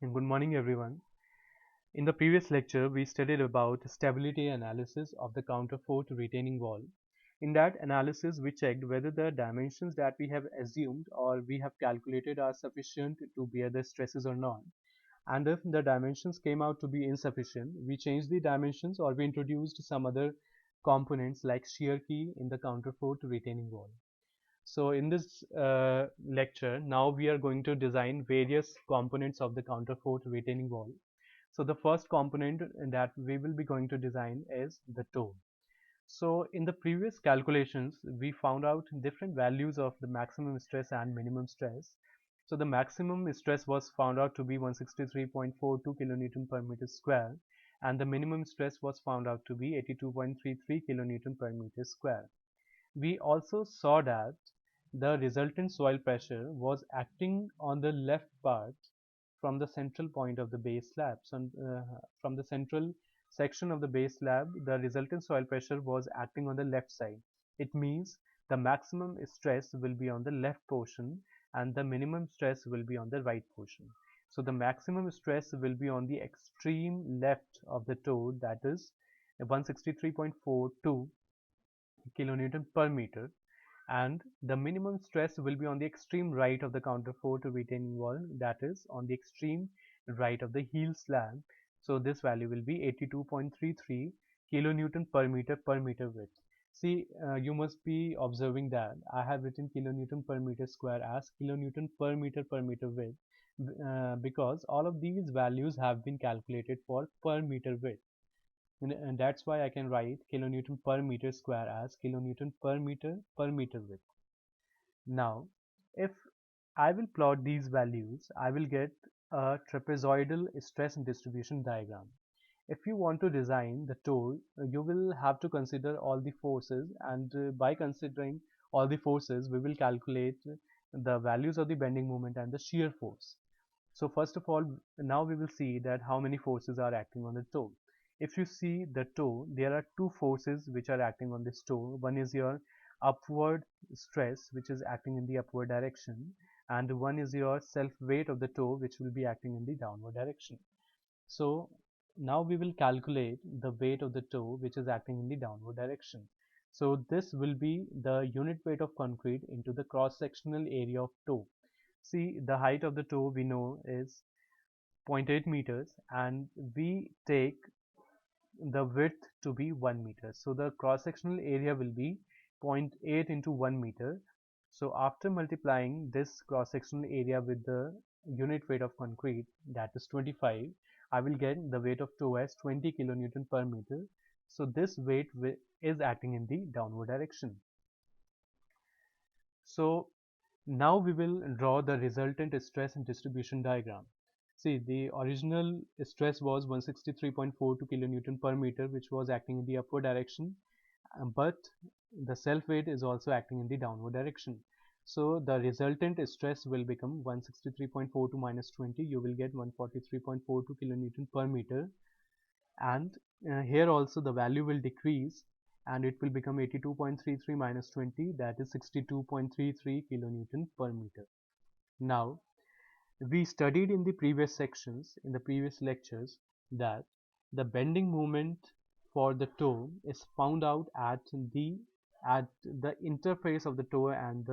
And good morning, everyone. In the previous lecture, we studied about stability analysis of the counterfort retaining wall. In that analysis, we checked whether the dimensions that we have assumed or we have calculated are sufficient to bear the stresses or not. And if the dimensions came out to be insufficient, we changed the dimensions or we introduced some other components like shear key in the counterfort retaining wall. So in this lecture, now we are going to design various components of the counterfort retaining wall. So the first component that we will be going to design is the toe. So in the previous calculations, we found out different values of the maximum stress and minimum stress. So the maximum stress was found out to be 163.42 kilonewton per meter square, and the minimum stress was found out to be 82.33 kilonewton per meter square. We also saw that the resultant soil pressure was acting on the left part from the central point of the base slab. So, from the central section of the base slab, the resultant soil pressure was acting on the left side. It means the maximum stress will be on the left portion and the minimum stress will be on the right portion. So the maximum stress will be on the extreme left of the toe, that is 163.42 kilonewton per meter, and the minimum stress will be on the extreme right of the counterfort retaining wall, that is on the extreme right of the heel slab. So this value will be 82.33 kilonewton per meter width. See, you must be observing that I have written kilonewton per meter square as kilonewton per meter width, because all of these values have been calculated for per meter width, and that's why I can write kilonewton per meter square as kilonewton per meter width. Now, if I will plot these values, I will get a trapezoidal stress distribution diagram. If you want to design the toe, you will have to consider all the forces, and by considering all the forces, we will calculate the values of the bending moment and the shear force. So first of all, now we will see that how many forces are acting on the toe. If you see the toe, there are two forces which are acting on this toe. One is your upward stress, which is acting in the upward direction, and one is your self weight of the toe, which will be acting in the downward direction. So now we will calculate the weight of the toe, which is acting in the downward direction. So this will be the unit weight of concrete into the cross-sectional area of toe. See, the height of the toe we know is 0.8 meters, and we take the width to be 1 meter. So the cross-sectional area will be 0.8 into 1 meter. So after multiplying this cross-sectional area with the unit weight of concrete, that is 25, I will get the weight of toe as 20 kilonewton per meter. So this weight is acting in the downward direction. So now we will draw the resultant stress and distribution diagram. See, the original stress was 163.42 kilonewton per meter, which was acting in the upward direction, but the self weight is also acting in the downward direction. So the resultant stress will become 163.42 minus 20. You will get 143.42 kilonewton per meter, and here also the value will decrease and it will become 82.33 minus 20, that is 62.33 kilonewton per meter. Now, we studied in the previous sections, in the previous lectures, that the bending moment for the toe is found out at the interface of the toe and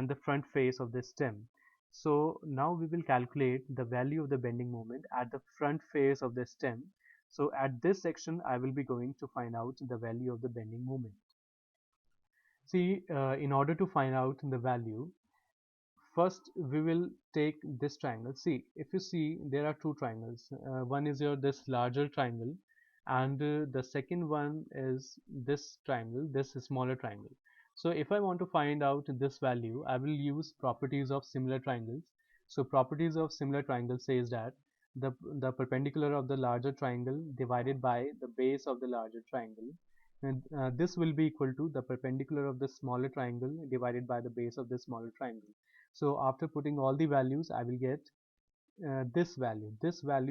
the front face of the stem. So now we will calculate the value of the bending moment at the front face of the stem. So at this section, I will be going to find out the value of the bending moment. See, in order to find out the value, first we will take this triangle. See, if you see, there are two triangles. One is your this larger triangle, and the second one is this triangle, this smaller triangle. So if I want to find out this value, I will use properties of similar triangles. So properties of similar triangle says that the perpendicular of the larger triangle divided by the base of the larger triangle, and this will be equal to the perpendicular of the smaller triangle divided by the base of the smaller triangle. So after putting all the values, I will get this value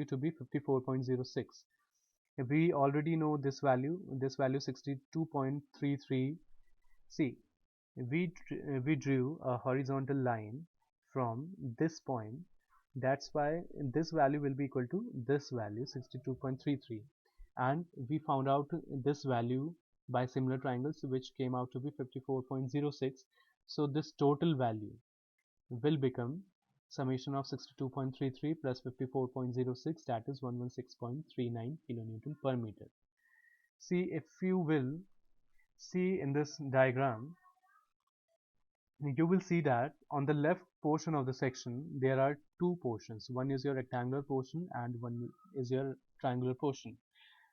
to be 54.06. We already know this value 62.33. See, we drew a horizontal line from this point That's why this value will be equal to this value 62.33, and we found out this value by similar triangles, which came out to be 54.06. So this total value will become summation of 62.33 plus 54.06, that is 116.39 kilonewton per meter. See, if you will see in this diagram, you will see that on the left portion of the section there are two portions. One is your rectangular portion and one is your triangular portion.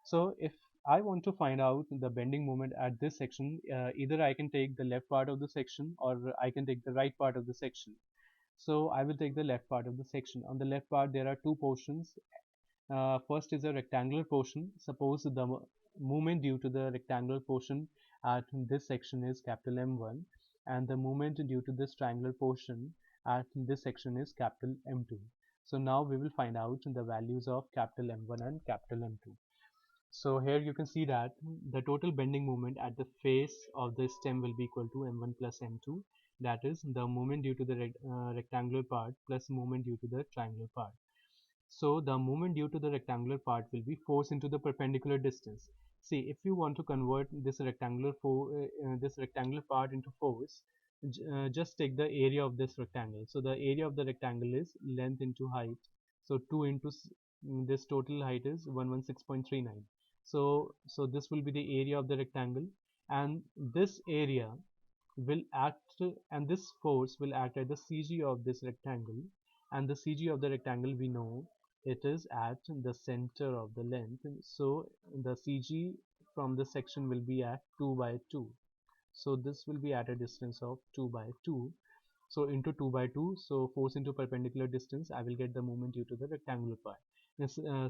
So if I want to find out the bending moment at this section, either I can take the left part of the section or I can take the right part of the section. So I will take the left part of the section. On the left part there are two portions. First is a rectangular portion. Suppose the moment due to the rectangular portion at this section is capital M1, and the moment due to this triangular portion at this section is capital M2. So now we will find out the values of capital M1 and capital M2. So here you can see that the total bending moment at the face of the stem will be equal to M1 plus M2. That is the moment due to the rectangular part plus moment due to the triangular part. So the moment due to the rectangular part will be force into the perpendicular distance. See, if you want to convert this rectangular part into force, just take the area of this rectangle. So the area of the rectangle is length into height. So 2 into this total height is 116.39. So this will be the area of the rectangle, and this area will act, and this force will act at the CG of this rectangle, and the CG of the rectangle we know it is at the center of the length. So the CG from this section will be at 2 by 2. So this will be at a distance of 2 by 2. So into 2 by 2, so force into perpendicular distance, I will get the moment due to the rectangular part.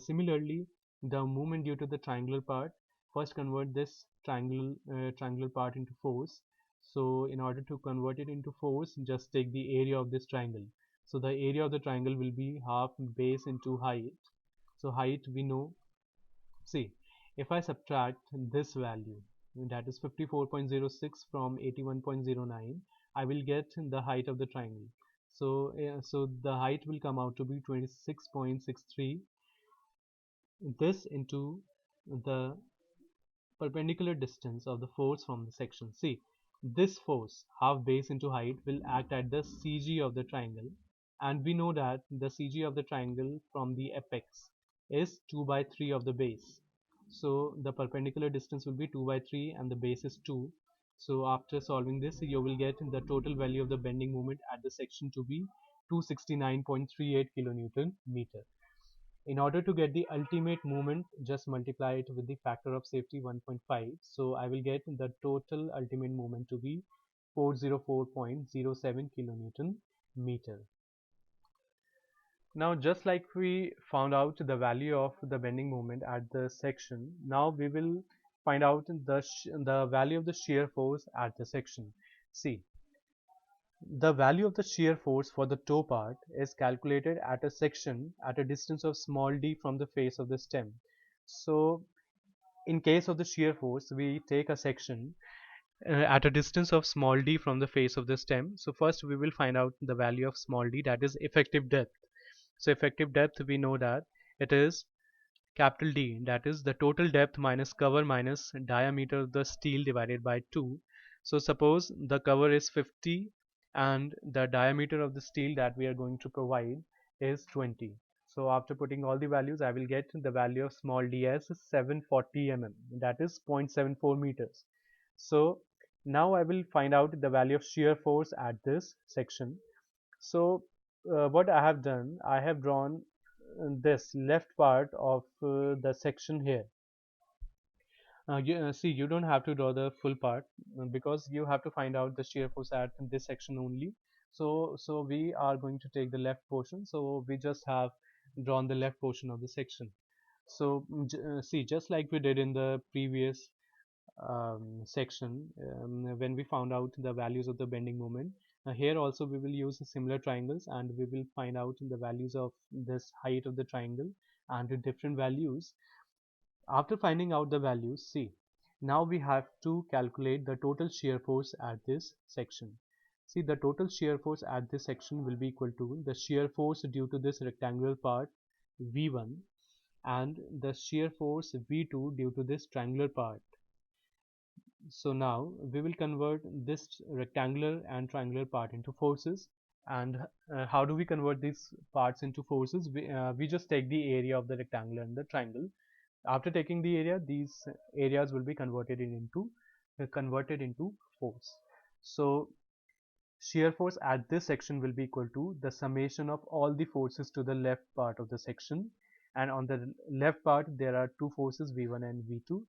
Similarly, the moment due to the triangular part, first convert this triangular part into force. So in order to convert it into force, just take the area of this triangle. So the area of the triangle will be half base into height. So height we know. See, if I subtract this value, that is 54.06 from 81.09, I will get the height of the triangle. So the height will come out to be 26.63. This into the perpendicular distance of the force from the section. See, this force, half base into height, will act at the CG of the triangle, and we know that the CG of the triangle from the apex is 2 by 3 of the base. So the perpendicular distance will be 2 by 3 and the base is 2. So after solving this, you will get the total value of the bending moment at the section to be 269.38 kilonewton meter. In order to get the ultimate moment, just multiply it with the factor of safety 1.5. So I will get the total ultimate moment to be 404.07 kilonewton meter. Now, just like we found out the value of the bending moment at the section, now we will find out the value of the shear force at the section. See, the value of the shear force for the toe part is calculated at a section at a distance of small d from the face of the stem. So in case of the shear force, we take a section at a distance of small d from the face of the stem. So first we will find out the value of small d, that is effective depth. So effective depth, we know that it is capital D, that is the total depth minus cover minus diameter of the steel divided by 2. So suppose the cover is 50 and the diameter of the steel that we are going to provide is 20. So after putting all the values, I will get the value of small d as 740 mm, that is 0.74 meters. So now I will find out the value of shear force at this section. So what I have done, I have drawn this left part of the section here. See, you don't have to draw the full part because you have to find out the shear force at this section only. So we are going to take the left portion. So we just have drawn the left portion of the section. So see, just like we did in the previous section when we found out the values of the bending moment, here also we will use similar triangles and we will find out the values of this height of the triangle and the different values. After finding out the values, see, now we have to calculate the total shear force at this section. See, the total shear force at this section will be equal to the shear force due to this rectangular part V1 and the shear force V2 due to this triangular part. So now we will convert this rectangular and triangular part into forces. And how do we convert these parts into forces? We just take the area of the rectangle and the triangle. After taking the area, these areas will be converted into force. So shear force at this section will be equal to the summation of all the forces to the left part of the section, and on the left part there are two forces V1 and V2.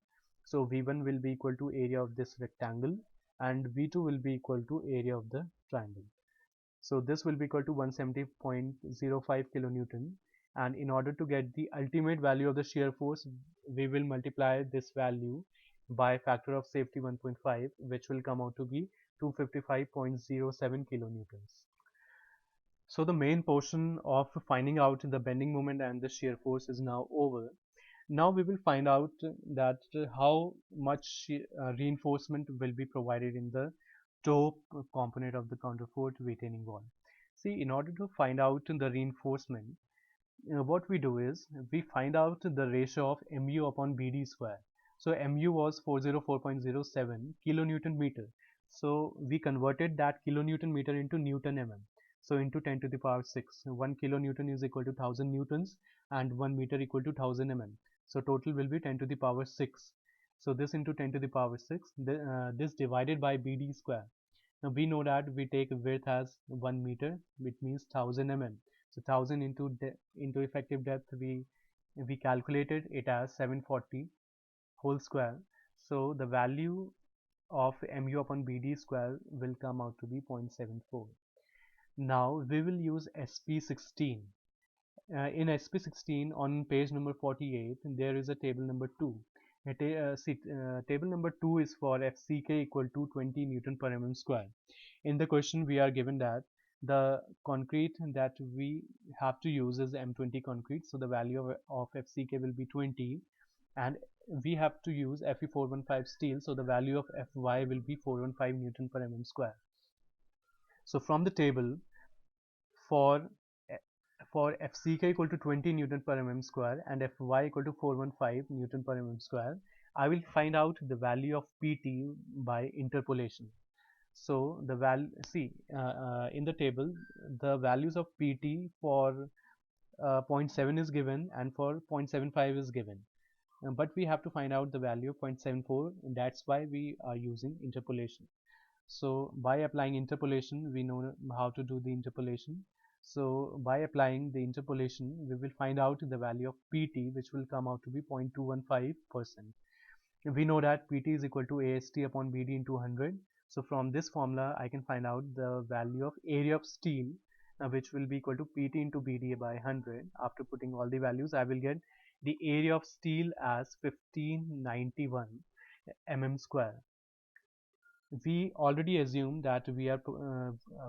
So V1 will be equal to area of this rectangle and V2 will be equal to area of the triangle. So this will be equal to 170.05 kilonewton, and in order to get the ultimate value of the shear force, we will multiply this value by factor of safety 1.5, which will come out to be 255.07 kilonewtons. So the main portion of finding out the bending moment and the shear force is now over. Now we will find out that how much reinforcement will be provided in the toe component of the counterfort retaining wall. See, in order to find out the reinforcement, what we do is we find out the ratio of mu upon bd square. So mu was 404.07 kilonewton meter. So we converted that kilonewton meter into newton mm. So into 10 to the power 6. 1 kilonewton is equal to 1000 newtons and 1 meter equal to 1000 mm. So total will be 10 to the power 6. So this into 10 to the power 6, this divided by bd square. Now we know that we take width as 1 meter, which means 1000 mm. So 1000 into effective depth, we calculated it as 740 whole square. So the value of mu upon bd square will come out to be 0.74. Now we will use SP16. In SP16 on page number 48, there is a table number 2. Table number 2 is for FCK equal to 20 Newton per mm square. In the question we are given that the concrete that we have to use is M20 concrete, so the value of FCK will be 20, and we have to use Fe415 steel, so the value of Fy will be 415 Newton per mm square. So from the table, for FCK equal to 20 Newton per mm square and Fy equal to 415 Newton per mm square, I will find out the value of PT by interpolation. So the in the table the values of PT for 0.7 is given and for 0.75 is given, but we have to find out the value of 0.74. That's why we are using interpolation. So by applying interpolation, we know how to do the interpolation. So by applying the interpolation, we will find out the value of PT, which will come out to be 0.215%. We know that PT is equal to AST upon BD into 100. So from this formula, I can find out the value of area of steel, which will be equal to PT into BD by 100. After putting all the values, I will get the area of steel as 1591 mm square. We already assume that we are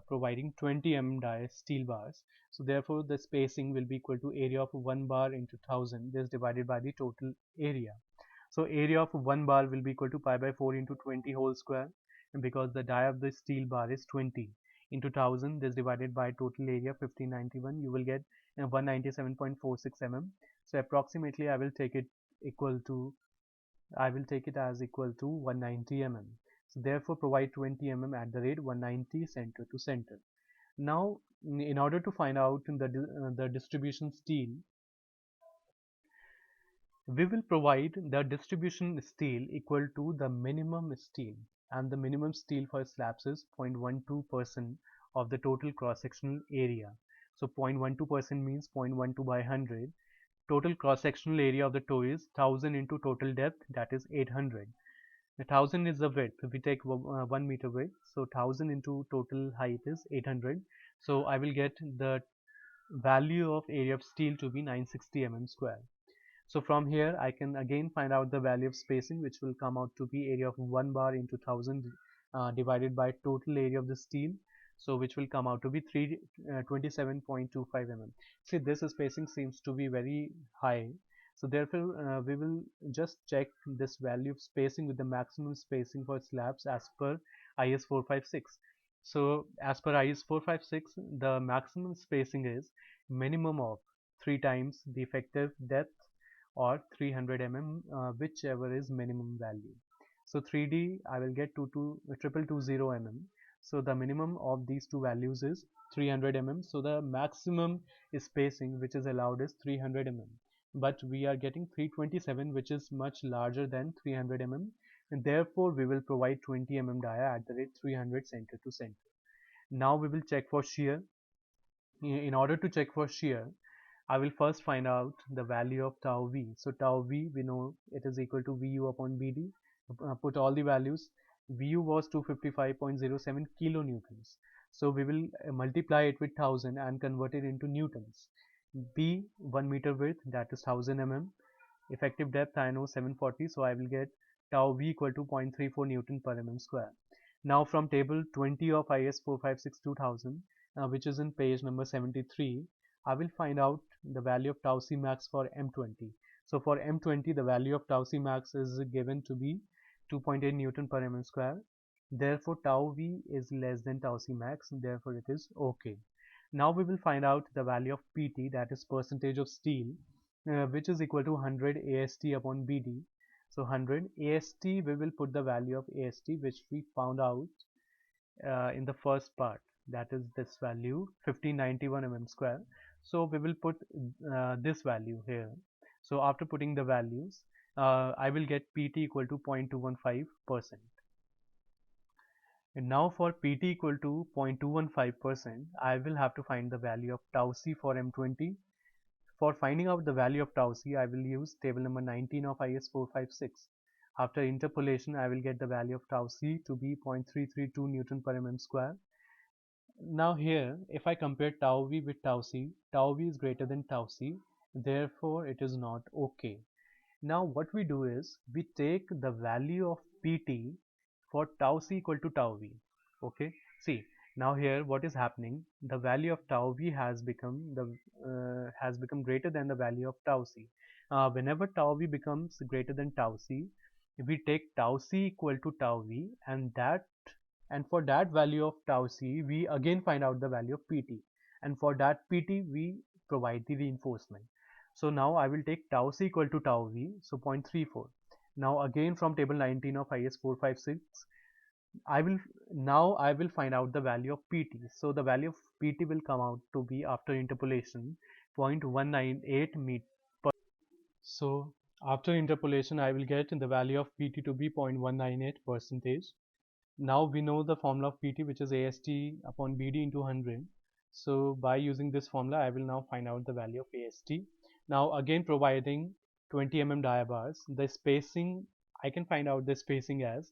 providing 20 mm die steel bars, so therefore the spacing will be equal to area of 1 bar into 1000, this divided by the total area. So area of 1 bar will be equal to pi by 4 into 20 whole square, and because the die of the steel bar is 20 into 1000, this divided by total area 1591, you will get 197.46 mm. So approximately I will take it as equal to 190 mm. So therefore provide 20 mm at the rate 190 center to center. Now in order to find out the distribution steel, we will provide the distribution steel equal to the minimum steel, and the minimum steel for slabs is 0.12% of the total cross-sectional area. So 0.12% means 0.12 by 100. Total cross-sectional area of the toe is 1000 into total depth, that is 800. The 1000 is the width, we take 1 meter width, so 1000 into total height is 800. So I will get the value of area of steel to be 960 mm square. So from here I can again find out the value of spacing, which will come out to be area of 1 bar into 1000 divided by total area of the steel, so which will come out to be 27.25 mm. See, this spacing seems to be very high, so therefore we will just check this value of spacing with the maximum spacing for slabs as per IS 456. So as per IS 456, the maximum spacing is minimum of 3 times the effective depth or 300 mm, whichever is minimum value. So 3D, I will get 2220 mm. So the minimum of these two values is 300 mm. So the maximum spacing which is allowed is 300 mm. But we are getting 327, which is much larger than 300 mm. And therefore, we will provide 20 mm dia at the rate 300 center to center. Now we will check for shear. In order to check for shear, I will first find out the value of tau v. So tau v, we know it is equal to Vu upon Bd. Put all the values. Vu was 255.07 kilonewtons. So we will multiply it with 1000 and convert it into newtons. B, 1 meter width, that is 1000 mm. Effective depth I know 740, so I will get tau v equal to 0.34 Newton per mm square. Now from table 20 of IS 456 2000, which is in page number 73, I will find out the value of tau c max for M20. So for M20, the value of tau c max is given to be 2.8 Newton per mm square. Therefore, tau v is less than tau c max, therefore it is okay. Now we will find out the value of PT, that is percentage of steel, which is equal to 100 AST upon BD. So 100 AST, we will put the value of AST which we found out in the first part, that is this value 1591 mm square. So we will put this value here. So after putting the values, I will get PT equal to 0.215%. And now for PT equal to 0.215%, I will have to find the value of tau c for M20. For finding out the value of tau c, I will use table number 19 of IS 456. After interpolation, I will get the value of tau c to be 0.332 Newton per mm square. Now here, if I compare tau v with tau c is greater than tau c, therefore it is not okay. Now what we do is, we take the value of PT for tau c equal to tau v. Okay, see, now here what is happening, the value of tau v has become greater than the value of tau c. Whenever tau v becomes greater than tau c, we take tau c equal to tau v, and for that value of tau c, we again find out the value of PT, and for that PT we provide the reinforcement. So now I will take tau c equal to tau v, so 0.34. Now again from table 19 of IS 456, I will find out the value of PT. So the value of PT will come out to be, after interpolation, 0.198 meter. So after interpolation, I will get the value of PT to be 0.198 percentage. Now we know the formula of PT, which is AST upon BD into 100. So by using this formula, I will now find out the value of AST. Now again providing 20 mm dia bars, the spacing, I can find out the spacing as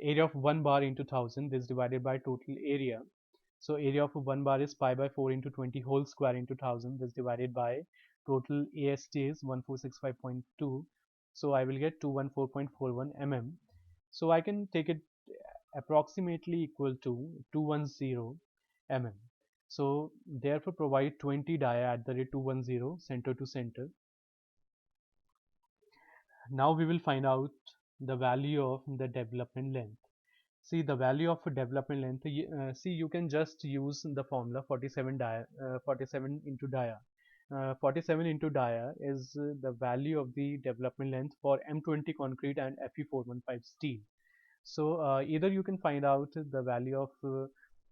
area of 1 bar into 1000, this divided by total area. So area of 1 bar is pi by 4 into 20 whole square into 1000, this divided by total AST is 1465.2. So I will get 214.41 mm. So I can take it approximately equal to 210 mm. So therefore provide 20 dia at the rate 210 center to center. Now we will find out the value of the development length. See, the value of development length, see, you can just use the formula 47 into dia. 47 into dia is the value of the development length for M20 concrete and Fe415 steel. So either you can find out the value of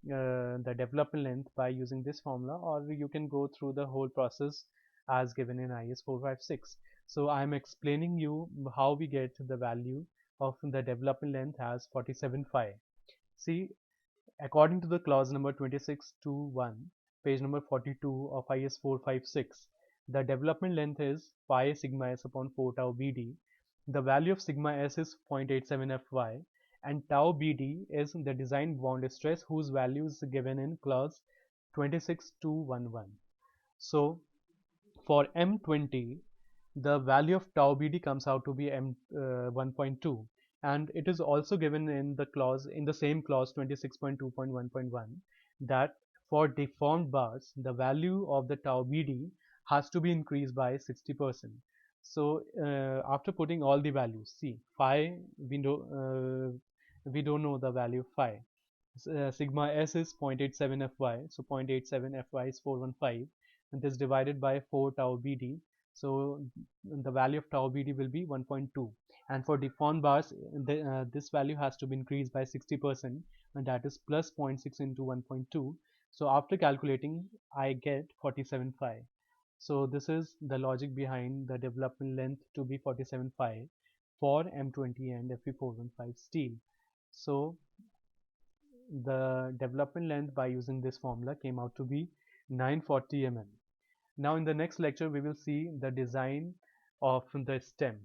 the development length by using this formula, or you can go through the whole process as given in IS 456. So I am explaining you how we get the value of the development length as 47 phi. See, according to the clause number 2621, page number 42 of IS 456, the development length is pi sigma s upon 4 tau bd. The value of sigma s is 0.87 fy, and tau bd is the design bound stress, whose value is given in clause 26211. So for M20, the value of tau bd comes out to be 1.2, and it is also given in the same clause 26.2.1.1 that for deformed bars, the value of the tau bd has to be increased by 60%. So after putting all the values, see, phi, we don't know the value of phi. Sigma S is 0.87 Fy, so 0.87 Fy is 415, and this divided by 4 tau BD, so the value of tau BD will be 1.2. And for Deforn bars, this value has to be increased by 60%, and that is plus 0.6 into 1.2. So after calculating, I get 47 phi. So this is the logic behind the development length to be 47 phi for M20 and Fe415 steel. So the development length by using this formula came out to be 940 mm. Now in the next lecture we will see the design of the stem.